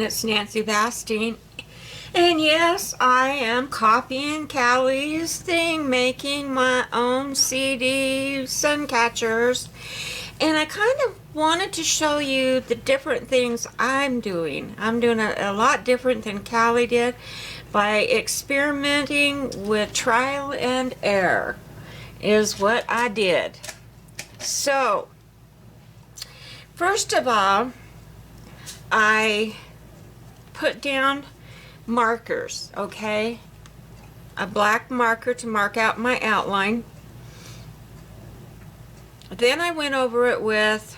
everyone, it's Nancy Bastine. And yes, I am copying Callie's thing, making my own CD sun catchers. And I kind of wanted to show you the different things I'm doing. I'm doing a lot different than Callie did by experimenting with trial and error is what I did. So, first of all, I put down markers, okay? A black marker to mark out my outline. Then I went over it with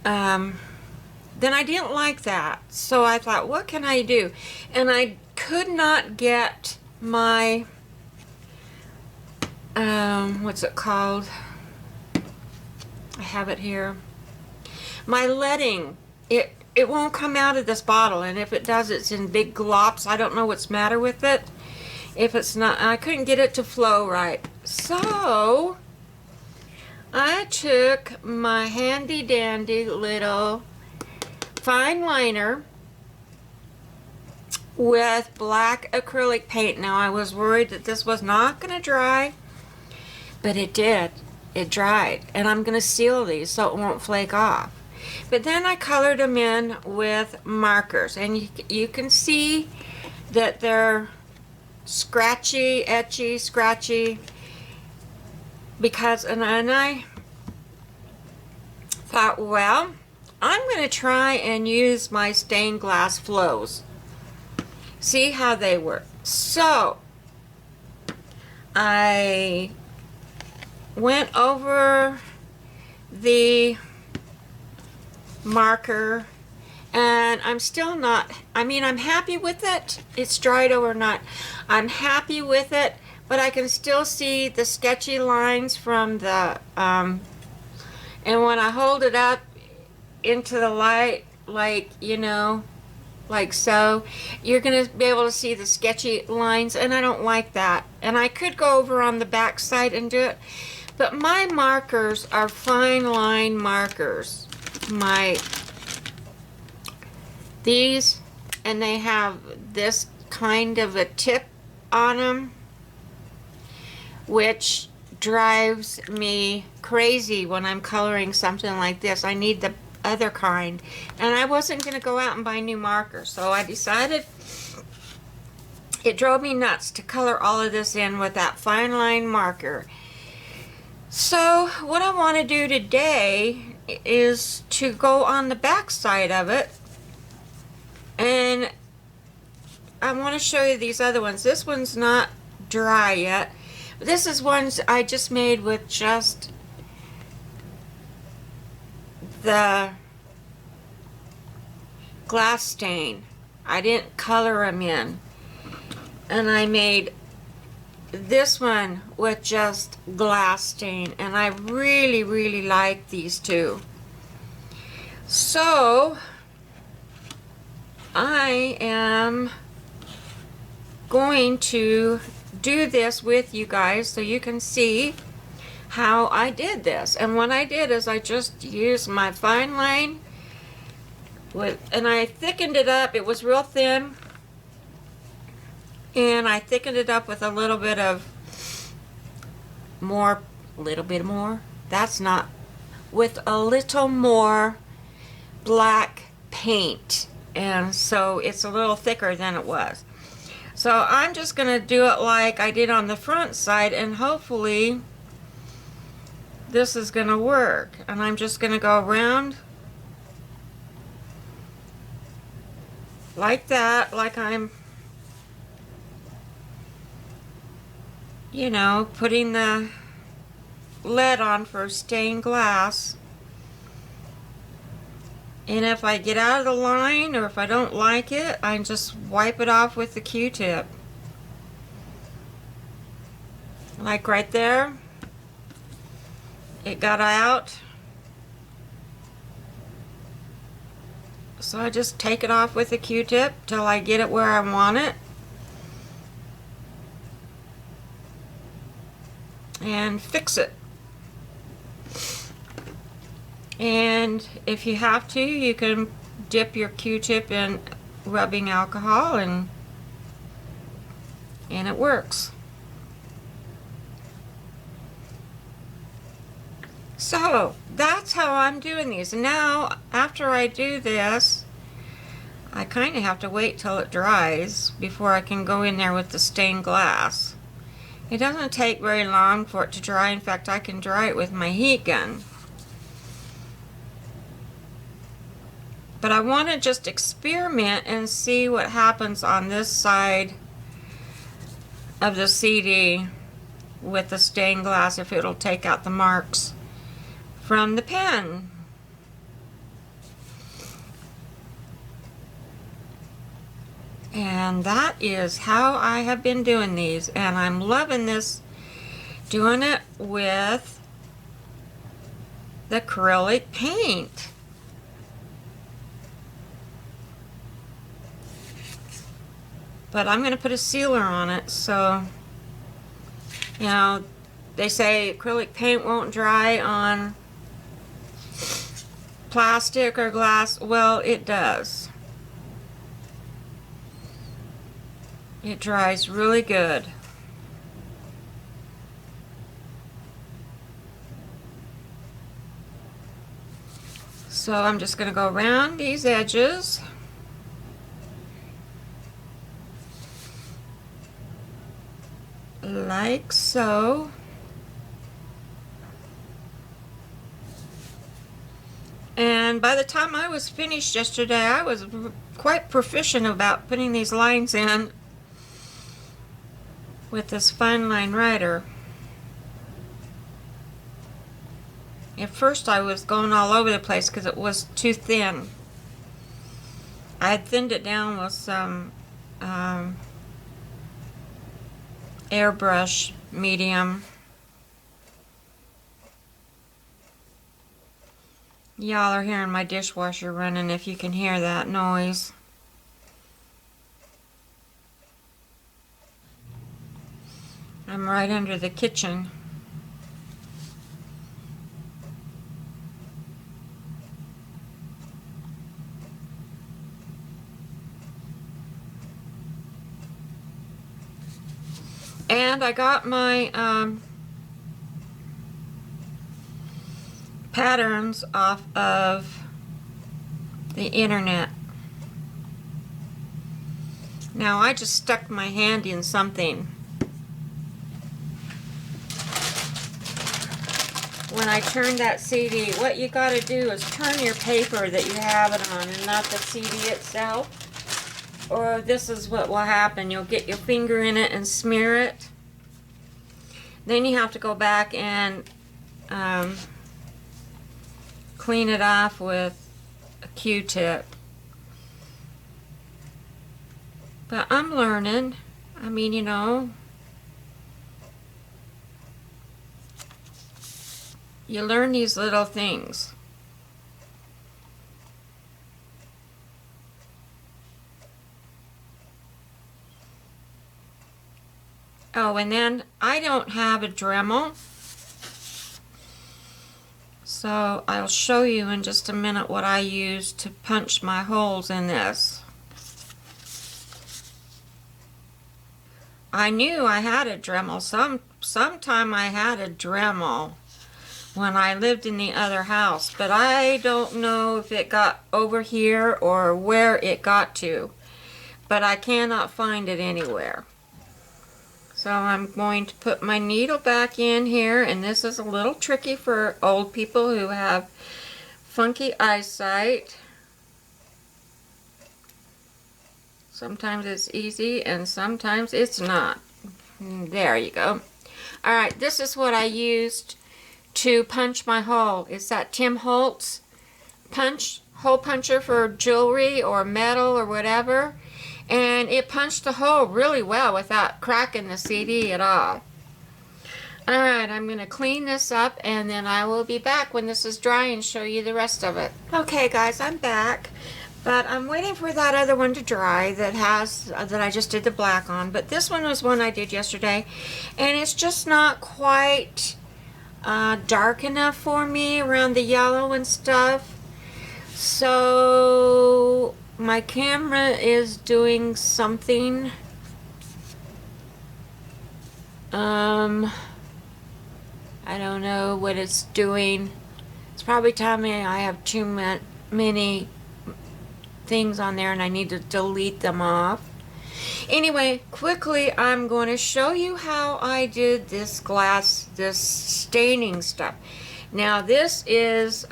then I didn't like that, so I thought, what can I do? And I could not get my what's it called? I have it here. My leading, it won't come out of this bottle, and if it does, it's in big glops. I don't know what's the matter with it. If it's not, I couldn't get it to flow right. So I took my handy dandy little fine liner with black acrylic paint. Now I was worried that this was not going to dry, but it did. It dried, and I'm going to seal these so it won't flake off. But then I colored them in with markers, and you can see that they're scratchy, etchy, scratchy, because, and I thought, well, I'm going to try and use my stained glass flows. See how they work. So, I went over the marker, and I'm still not, I mean, I'm happy with it. It's dried or not. I'm happy with it, but I can still see the sketchy lines from the, and when I hold it up into the light, like, you know, like so, you're going to be able to see the sketchy lines, and I don't like that. And I could go over on the back side and do it, but my markers are fine line markers. These, and they have this kind of a tip on them, which drives me crazy when I'm coloring something like this. I need the other kind, and I wasn't going to go out and buy new markers, so I decided, it drove me nuts to color all of this in with that fine line marker. So what I want to do today is to go on the back side of it, and I want to show you these other ones. This one's not dry yet. This is ones I just made with just the glass stain. I didn't color them in. And I made this one with just glass stain, and I really, really like these two. So I am going to do this with you guys so you can see how I did this. And what I did is I just used my fine line and I thickened it up. It was real thin, and I thickened it up with a little bit more, that's not, with a little more black paint, and so it's a little thicker than it was. So I'm just going to do it like I did on the front side, and hopefully this is going to work. And I'm just going to go around like that, like I'm, you know, putting the lead on for stained glass. And if I get out of the line, or if I don't like it, I just wipe it off with the Q-tip. Like right there, it got out. So I just take it off with the Q-tip till I get it where I want it. And fix it. And if you have to, you can dip your Q-tip in rubbing alcohol and it works. So that's how I'm doing these. And now after I do this, I kind of have to wait till it dries before I can go in there with the stained glass. It doesn't take very long for it to dry. In fact, I can dry it with my heat gun. But I want to just experiment and see what happens on this side of the CD with the stained glass, if it'll take out the marks from the pen. And that is how I have been doing these, and I'm loving this, doing it with the acrylic paint. But I'm going to put a sealer on it, so, you know, they say acrylic paint won't dry on plastic or glass. Well, it does. It dries really good. So I'm just going to go around these edges. Like so. And by the time I was finished yesterday, I was quite proficient about putting these lines in with this fine line writer. At first I was going all over the place because it was too thin. I had thinned it down with some airbrush medium. Y'all are hearing my dishwasher running, if you can hear that noise. I'm right under the kitchen. And I got my patterns off of the internet. Now I just stuck my hand in something. When I turn that CD, what you got to do is turn your paper that you have it on and not the CD itself. Or this is what will happen. You'll get your finger in it and smear it. Then you have to go back and clean it off with a Q-tip. But I'm learning. I mean, you know, you learn these little things. Oh, and then I don't have a Dremel, so I'll show you in just a minute what I use to punch my holes in this. I knew I had a Dremel. Sometime I had a Dremel when I lived in the other house, but I don't know if it got over here or where it got to, but I cannot find it anywhere. So I'm going to put my needle back in here, and this is a little tricky for old people who have funky eyesight. Sometimes it's easy and sometimes it's not. There you go. Alright, this is what I used to punch my hole. It's that Tim Holtz hole puncher for jewelry or metal or whatever. And it punched the hole really well without cracking the CD at all. Alright, I'm going to clean this up and then I will be back when this is dry and show you the rest of it. Okay guys, I'm back. But I'm waiting for that other one to dry that I just did the black on. But this one was one I did yesterday. And it's just not quite dark enough for me around the yellow and stuff. So my camera is doing something. I don't know what it's doing. It's probably telling me I have too many things on there and I need to delete them off. Anyway, quickly I'm going to show you how I did this staining stuff. Now this is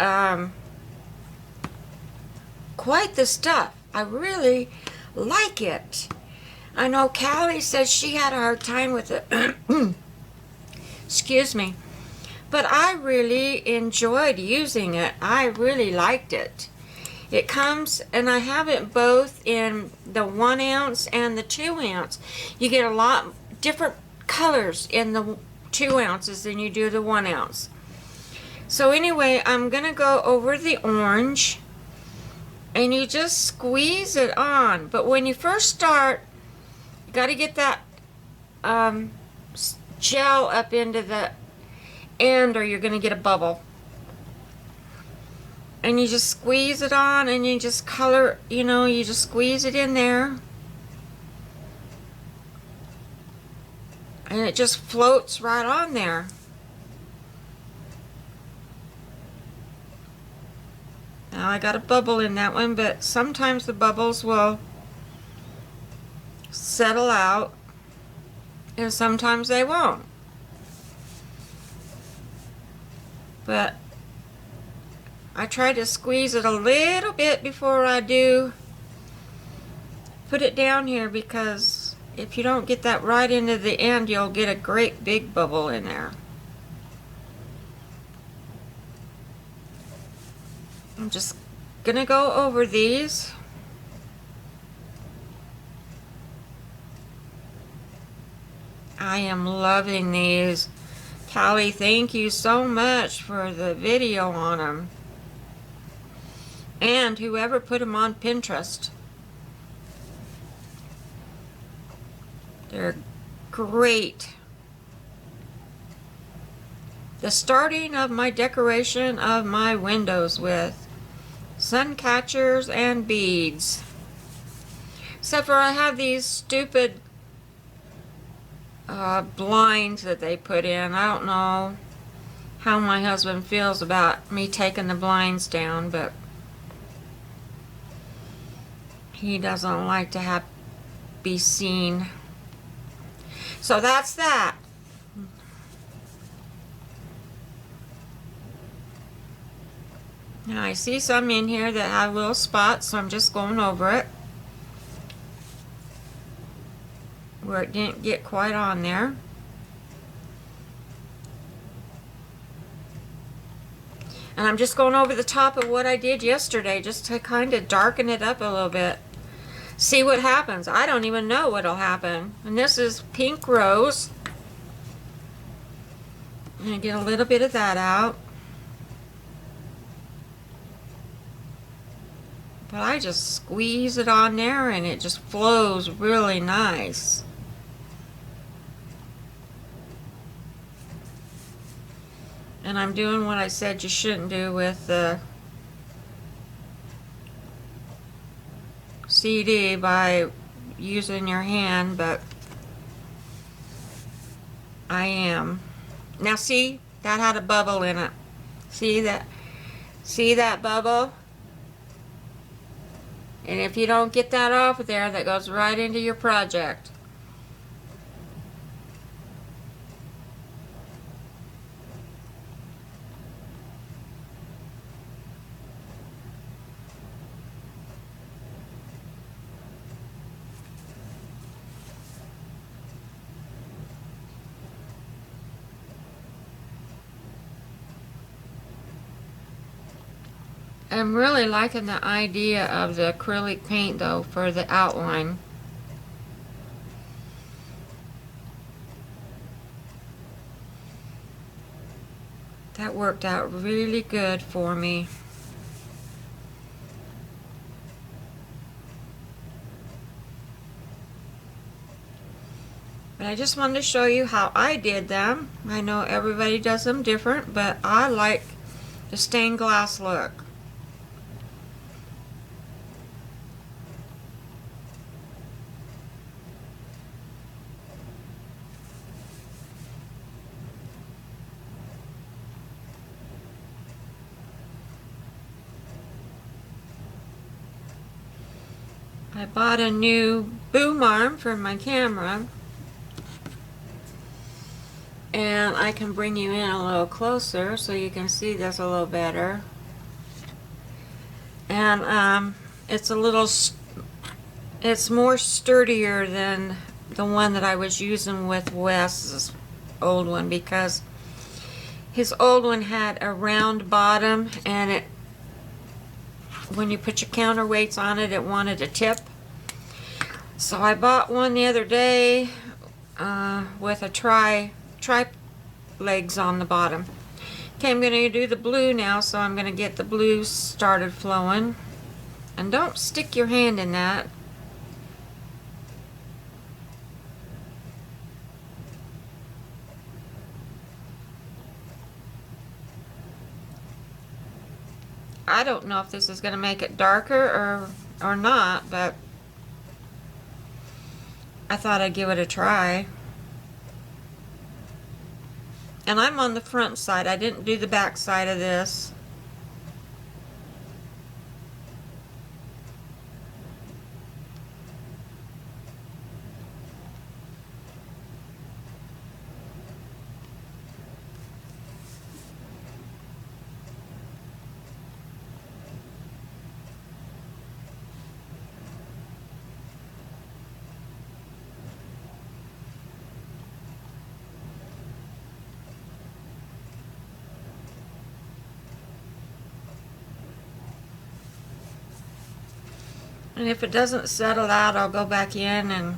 quite the stuff. I really like it. I know Callie says she had a hard time with it. Excuse me. But I really enjoyed using it. I really liked it. It comes, and I have it both in the 1 ounce and the 2 ounce. You get a lot different colors in the 2 ounces than you do the 1 ounce. So anyway, I'm going to go over the orange, and you just squeeze it on. But when you first start, you got to get that gel up into the end, or you're going to get a bubble. And you just squeeze it on, and you just color, you know, you just squeeze it in there. And it just floats right on there. Now I got a bubble in that one, but sometimes the bubbles will settle out, and sometimes they won't. But I try to squeeze it a little bit before I do put it down here, because if you don't get that right into the end, you'll get a great big bubble in there. I'm just gonna go over these. I am loving these. Callie, thank you so much for the video on them. And whoever put them on Pinterest. They're great. The starting of my decoration of my windows with sun catchers and beads. Except for I have these stupid blinds that they put in. I don't know how my husband feels about me taking the blinds down, but he doesn't like to be seen. So that's that. Now I see some in here that have little spots, so I'm just going over it where it didn't get quite on there. And I'm just going over the top of what I did yesterday, just to kind of darken it up a little bit. See what happens. I don't even know what'll happen. And this is pink rose. I'm going to get a little bit of that out. But I just squeeze it on there and it just flows really nice. And I'm doing what I said you shouldn't do with the CD by using your hand, but I am. Now see, that had a bubble in it. See that? See that bubble? And if you don't get that off of there, that goes right into your project. I'm really liking the idea of the acrylic paint though for the outline. That worked out really good for me. But I just wanted to show you how I did them. I know everybody does them different, but I like the stained glass look. I bought a new boom arm for my camera, and I can bring you in a little closer so you can see this a little better. And it's it's more sturdier than the one that I was using with Wes's old one, because his old one had a round bottom, and when you put your counterweights on it, it wanted a tip. So I bought one the other day with a tri legs on the bottom. Okay, I'm going to do the blue now, so I'm going to get the blue started flowing. And don't stick your hand in that. I don't know if this is going to make it darker or not, but I thought I'd give it a try. And I'm on the front side. I didn't do the back side of this. And if it doesn't settle out, I'll go back in and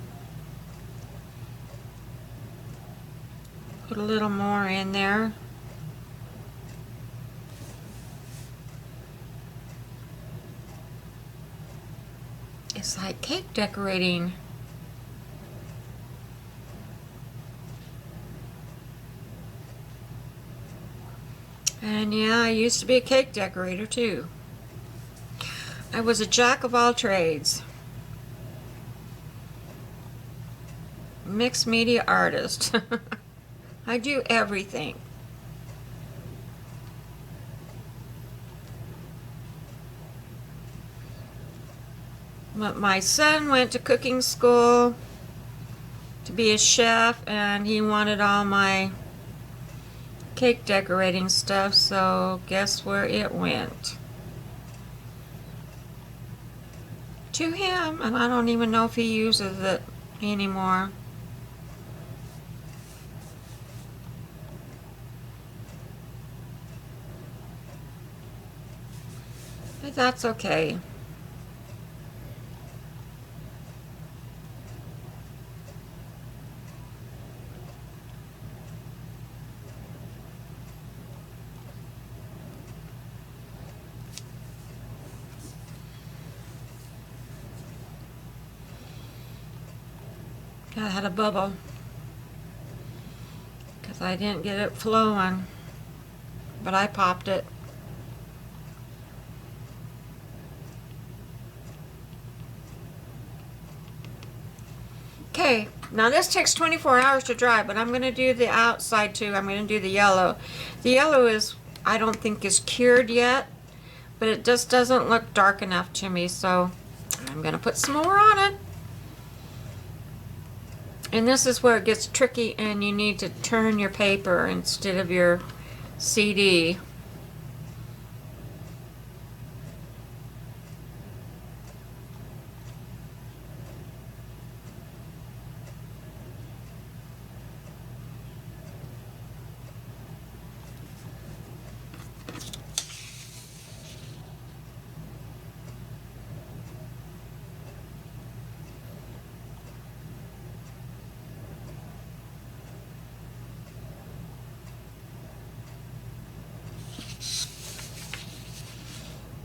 put a little more in there. It's like cake decorating. And yeah, I used to be a cake decorator too. I was a jack of all trades. Mixed media artist. I do everything. But my son went to cooking school to be a chef, and he wanted all my cake decorating stuff, so guess where it went? To him, and I don't even know if he uses it anymore. But that's okay. I had a bubble because I didn't get it flowing, but I popped it. Okay, now this takes 24 hours to dry, but I'm going to do the outside too. I'm going to do the yellow. The yellow is, I don't think, is cured yet, but it just doesn't look dark enough to me, so I'm going to put some more on it. And this is where it gets tricky, and you need to turn your paper instead of your CD.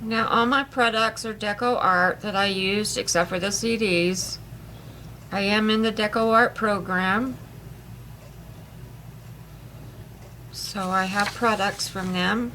Now all my products are Deco Art that I used, except for the CDs. I am in the Deco Art program. So I have products from them.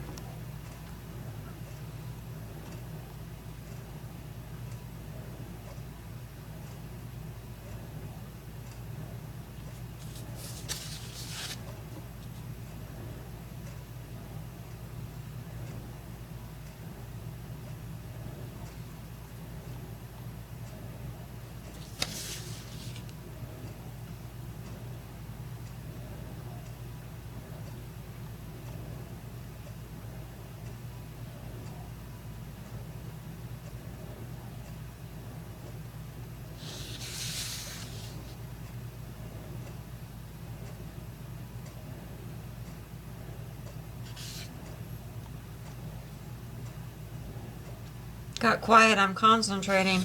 Got quiet, I'm concentrating.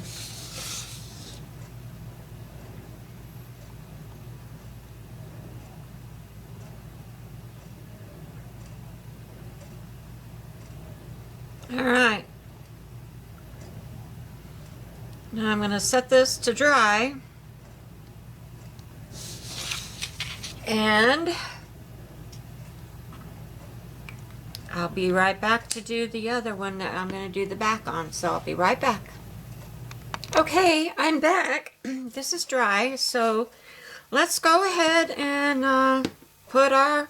All right. Now I'm going to set this to dry. And I'll be right back to do the other one that I'm going to do the back on. So I'll be right back. Okay, I'm back. This is dry, so let's go ahead and put our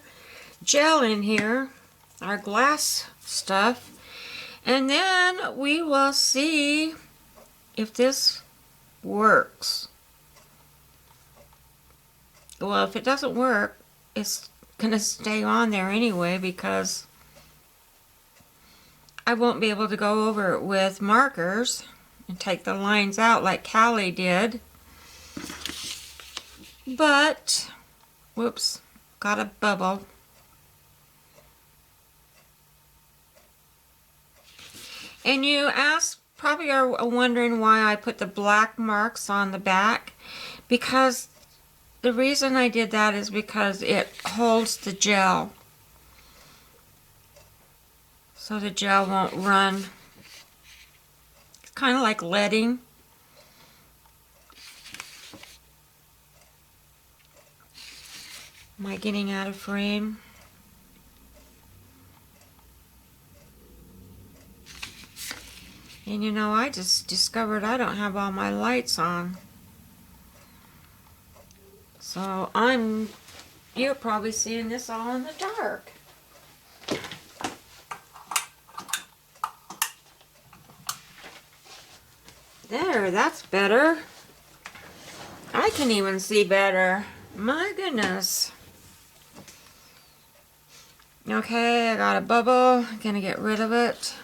gel in here, our glass stuff, and then we will see if this works. Well, if it doesn't work, it's gonna stay on there anyway because I won't be able to go over it with markers and take the lines out like Callie did. But, whoops, got a bubble. And you probably are wondering why I put the black marks on the back, because the reason I did that is because it holds the gel, so the gel won't run. It's kind of like leading. Am I getting out of frame? And you know, I just discovered I don't have all my lights on. So you're probably seeing this all in the dark. There, that's better. I can even see better. My goodness. Okay, I got a bubble. I'm gonna get rid of it.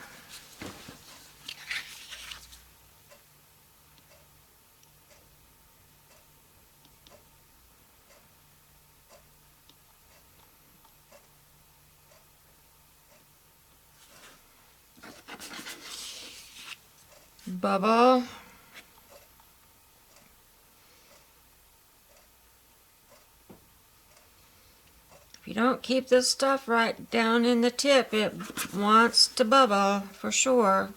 Bubble. If you don't keep this stuff right down in the tip, it wants to bubble for sure.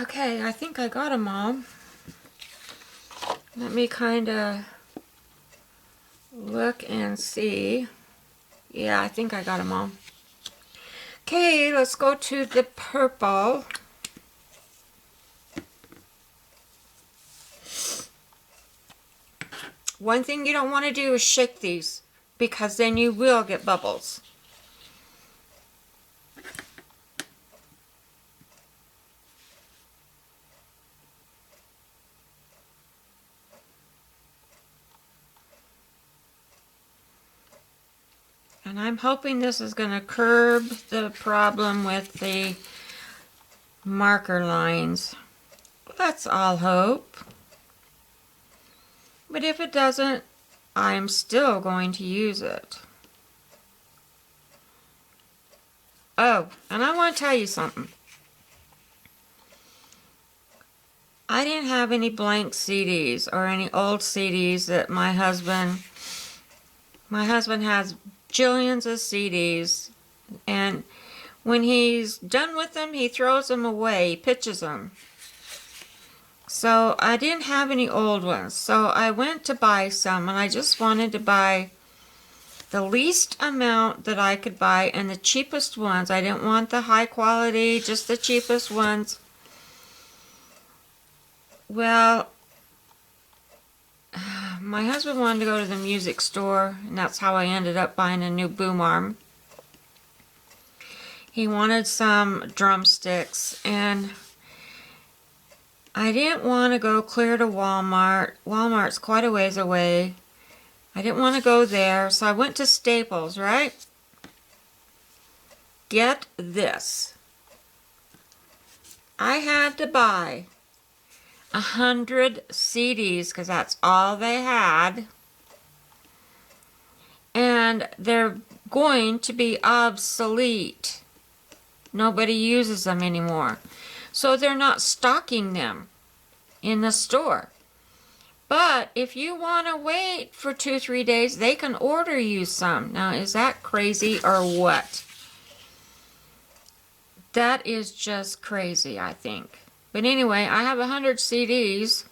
Okay, I think I got them all. Let me kind of look and see. Yeah, I think I got them all. Okay, let's go to the purple. One thing you don't want to do is shake these, because then you will get bubbles. And I'm hoping this is going to curb the problem with the marker lines. Let's all hope. But if it doesn't, I'm still going to use it. Oh, and I want to tell you something. I didn't have any blank CDs or any old CDs that my husband has jillions of CDs, and when he's done with them, he throws them away, he pitches them. So I didn't have any old ones, so I went to buy some, and I just wanted to buy the least amount that I could buy and the cheapest ones. I didn't want the high quality, just the cheapest ones. Well, my husband wanted to go to the music store, and that's how I ended up buying a new boom arm. He wanted some drumsticks, and I didn't want to go clear to Walmart. Walmart's quite a ways away. I didn't want to go there, so I went to Staples, right? Get this. I had to buy 100 CDs because that's all they had. And they're going to be obsolete. Nobody uses them anymore. So they're not stocking them in the store. But if you want to wait for 2-3 days, they can order you some. Now, is that crazy or what? That is just crazy, I think. But anyway, I have 100 CDs.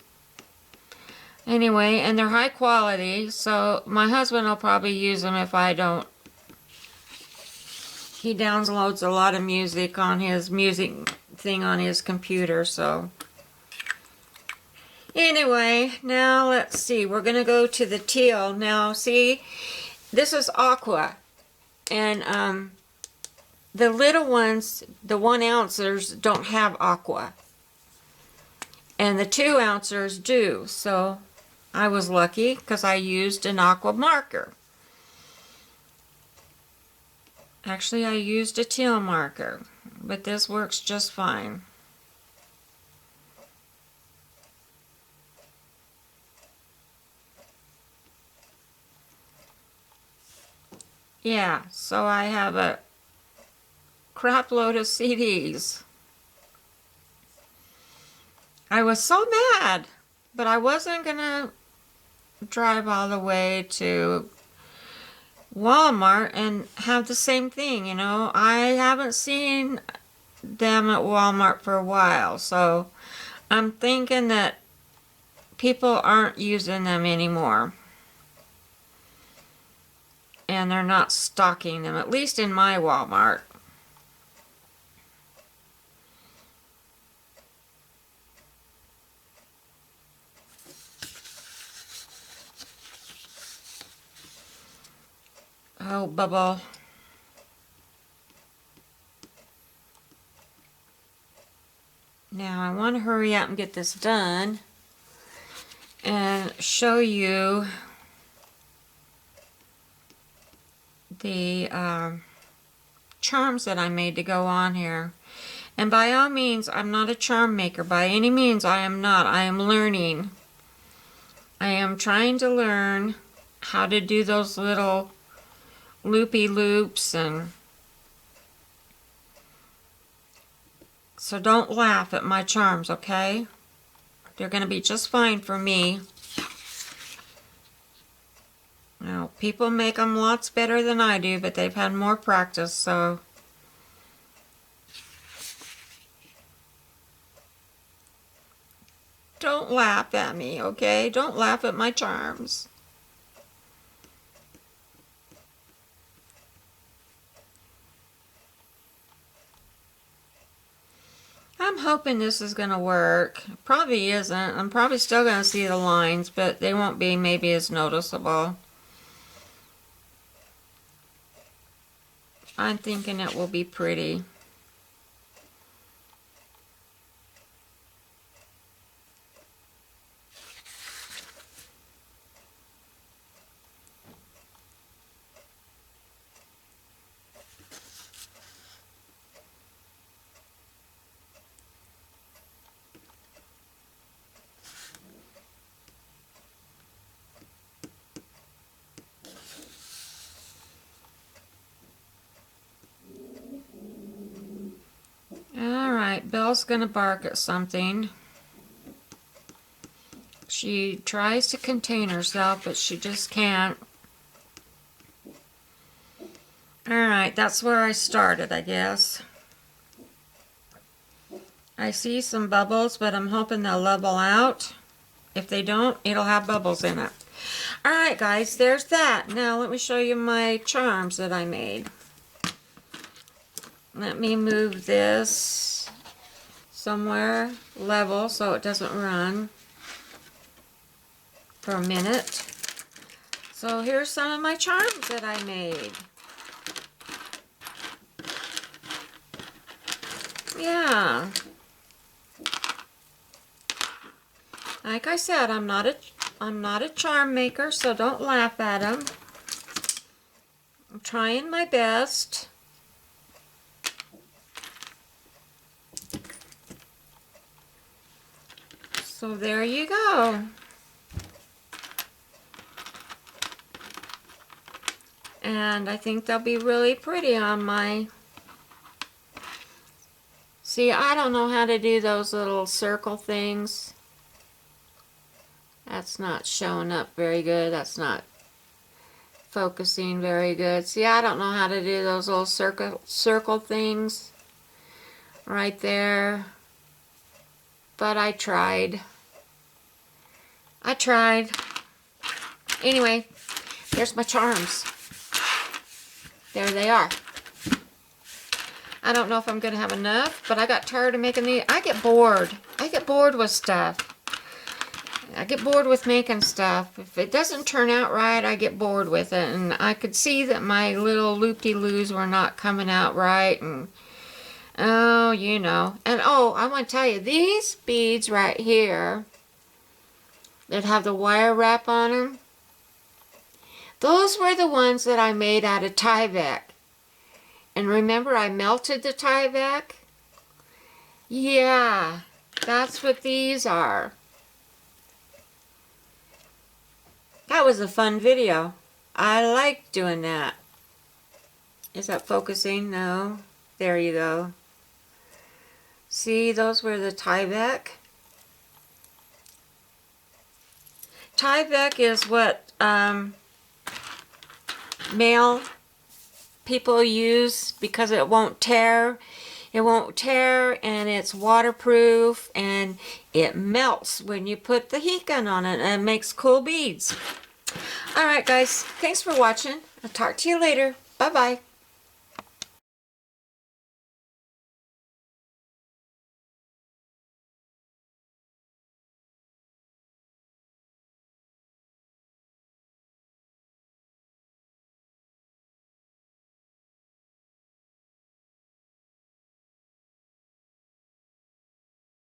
Anyway, and they're high quality, so my husband will probably use them if I don't. He downloads a lot of music on his music thing on his computer, so. Anyway, now let's see. We're going to go to the teal. Now, see, this is aqua. And the little ones, the 1-ouncers, don't have aqua. And the 2-ouncers do. So I was lucky because I used an aqua marker. Actually, I used a teal marker, but this works just fine. Yeah, so I have a crap load of CDs. I was so mad, but I wasn't gonna drive all the way to Walmart and have the same thing, you know. I haven't seen them at Walmart for a while, so I'm thinking that people aren't using them anymore. And they're not stocking them, at least in my Walmart. Oh, bubble. Now I want to hurry up and get this done and show you the charms that I made to go on here. And by all means, I'm not a charm maker. By any means, I am not. I am learning. I am trying to learn how to do those little loopy loops, and so don't laugh at my charms, okay? They're going to be just fine for me. Now, people make them lots better than I do, but they've had more practice, so. Don't laugh at me, okay? Don't laugh at my charms. I'm hoping this is going to work. Probably isn't. I'm probably still going to see the lines, but they won't be maybe as noticeable. I'm thinking it will be pretty. dog's gonna bark at something. She tries to contain herself, but she just can't. Alright, that's where I started, I guess. I see some bubbles, but I'm hoping they'll level out. If they don't, it'll have bubbles in it. Alright guys, there's that. Now let me show you my charms that I made. Let me move this somewhere level so it doesn't run for a minute. So here's some of my charms that I made. Yeah. Like I said, I'm not a charm maker, so don't laugh at them. I'm trying my best. So there you go. And I think they'll be really pretty on my... See, I don't know how to do those little circle things. That's not showing up very good. That's not focusing very good. See, I don't know how to do those little circle things right there. But I tried. Anyway, here's my charms. There they are. I don't know if I'm going to have enough, but I got tired of making these. I get bored. I get bored with stuff. I get bored with making stuff. If it doesn't turn out right, I get bored with it. And I could see that my little loop-de-loos were not coming out right. And oh, you know. And oh, I want to tell you, these beads right here that have the wire wrap on them, those were the ones that I made out of Tyvek. And remember, I melted the Tyvek? Yeah, that's what these are. That was a fun video. I like doing that. Is that focusing? No. There you go. See, those were the Tyvek. Tyvek is what male people use because it won't tear. It won't tear, and it's waterproof, and it melts when you put the heat gun on it, and it makes cool beads. Alright guys, thanks for watching. I'll talk to you later. Bye-bye.